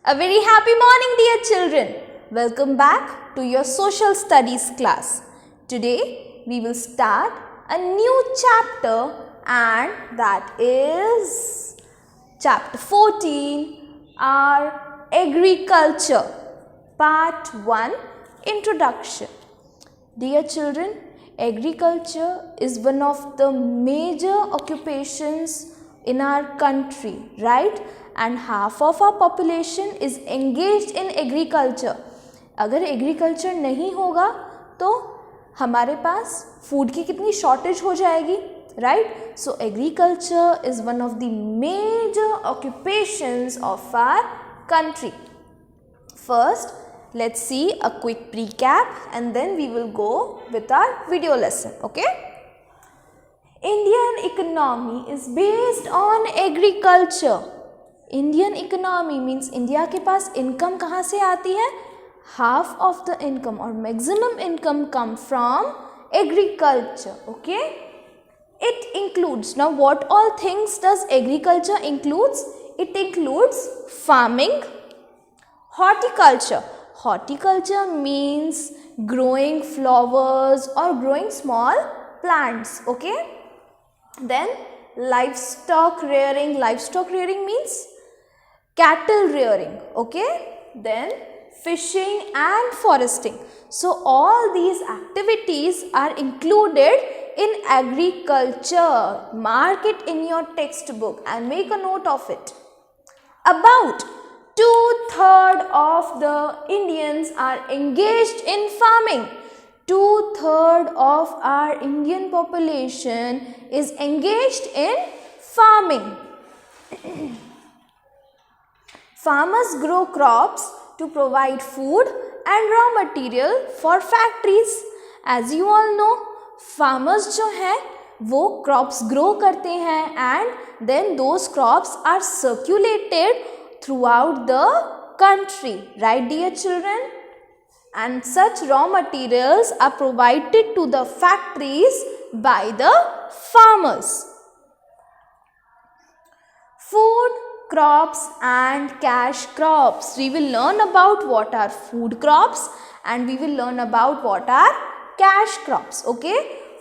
A very happy morning, dear children. Welcome back to your social studies class. Today we will start a new chapter, and that is chapter 14, our agriculture, part 1, introduction. Dear children, agriculture is one of the major occupations in our country, right? And half of our population is engaged in agriculture. अगर agriculture नहीं होगा तो हमारे पास food की कितनी shortage हो जाएगी, right? So agriculture is one of the major occupations of our country. First, let's see a quick recap and then we will go with our video lesson, okay? Indian economy is based on agriculture. Indian economy means India के पास income कहाँ से आती है? Half of the income or maximum income come from agriculture, okay? It includes, now what all things does agriculture includes? It includes farming, horticulture. Horticulture means growing flowers or growing small plants, okay? Then livestock rearing. Livestock rearing means cattle rearing, okay? Then fishing and foresting. So all these activities are included in agriculture. Mark it in your textbook and make a note of it. About 2/3 of the Indians are engaged in farming. 2/3 of our Indian population is engaged in farming. Farmers grow crops to provide food and raw material for factories. As you all know, farmers जो हैं वो crops grow करते हैं and then those crops are circulated throughout the country, right dear children? And such raw materials are provided to the factories by the farmers. Food crops and cash crops. We will learn about what are food crops and we will learn about what are cash crops, okay?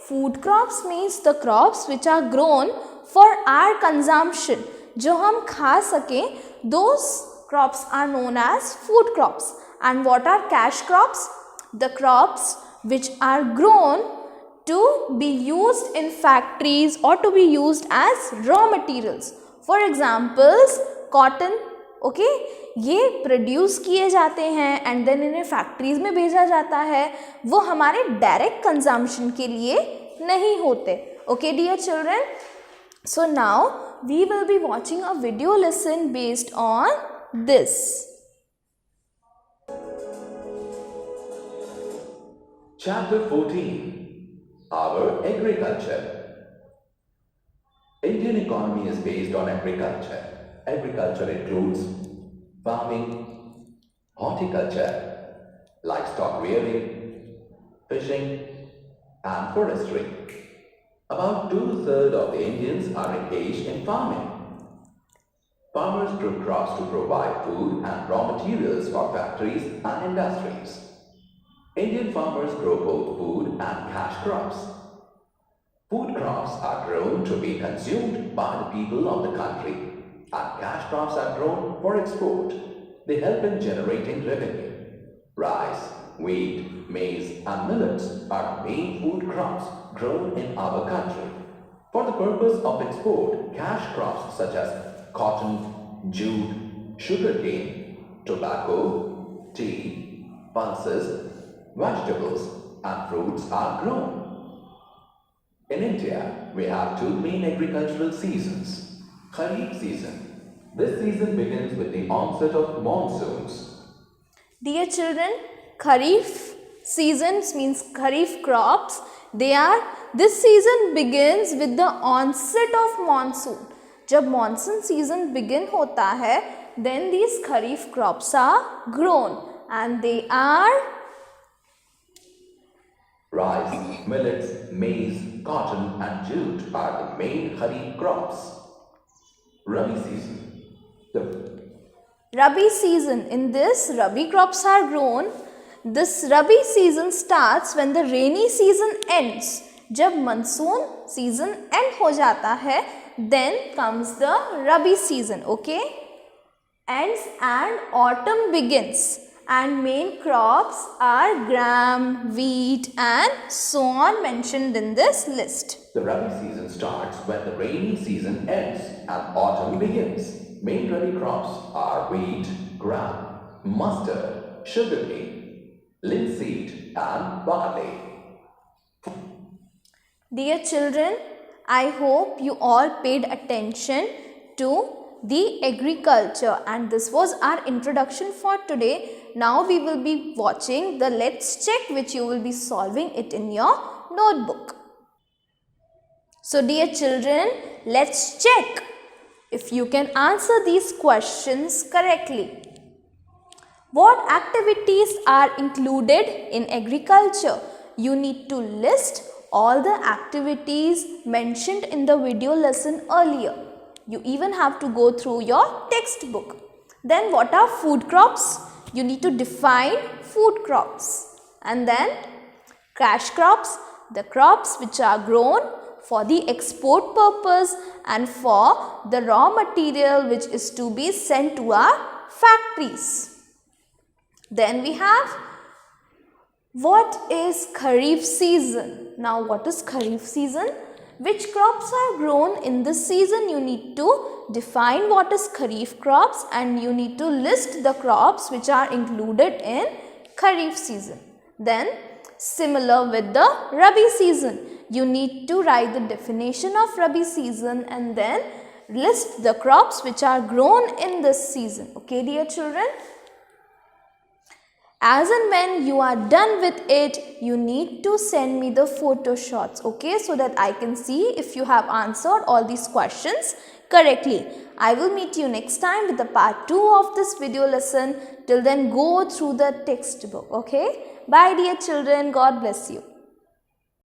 Food crops means the crops which are grown for our consumption. जो हम खा सकें, those crops are known as food crops. And what are cash crops? The crops which are grown to be used in factories or to be used as raw materials. For examples, cotton, okay? ये produce किए जाते हैं and then इन्हें factories में भेजा जाता है. वो हमारे डायरेक्ट कंजम्पशन के लिए नहीं होते. Okay dear children, so now we will be watching a video lesson based on this. Chapter 14, our agriculture. Indian economy is based on agriculture. Agriculture includes farming, horticulture, livestock rearing, fishing, and forestry. About 2/3 of the Indians are engaged in farming. Farmers grow crops to provide food and raw materials for factories and industries. Indian farmers grow both food and cash crops. Food crops are grown to be consumed by the people of the country, and cash crops are grown for export. They help in generating revenue. Rice, wheat, maize, and millets are main food crops grown in our country. For the purpose of export, cash crops such as cotton, jute, sugarcane, tobacco, tea, pulses, vegetables and fruits are grown. In India, we have two main agricultural seasons. Kharif season. This season begins with the onset of monsoons. Dear children, Kharif seasons means Kharif crops. This season begins with the onset of monsoon. जब monsoon season begin होता है, then these Kharif crops are grown and they are rice, millets, maize, cotton and jute are the main Kharif crops. Rabi season. The Rabi season. In this, Rabi crops are grown. This Rabi season starts when the rainy season ends. जब monsoon season end हो जाता है, then comes the Rabi season. Okay? Ends and autumn begins. And main crops are gram, wheat and so on mentioned in this list. The Rabi season starts when the rainy season ends and autumn begins. Main Rabi crops are wheat, gram, mustard, sugar cane, linseed and barley. Dear children, I hope you all paid attention to the agriculture, and this was our introduction for today. Now we will be watching the Let's Check, which you will be solving it in your notebook. So dear children, let's check if you can answer these questions correctly. What activities are included in agriculture? You need to list all the activities mentioned in the video lesson earlier. You even have to go through your textbook. Then what are food crops? You need to define food crops. And then cash crops, the crops which are grown for the export purpose and for the raw material which is to be sent to our factories. Then we have what is Kharif season? Now what is Kharif season? Which crops are grown in this season? You need to define what is Kharif crops and you need to list the crops which are included in Kharif season. Then similar with the Rabi season. You need to write the definition of Rabi season and then list the crops which are grown in this season. Okay, dear children? As and when you are done with it, you need to send me the photo shots, okay, so that I can see if you have answered all these questions correctly. I will meet you next time with the part 2 of this video lesson. Till then, go through the textbook, okay. Bye dear children. God bless you.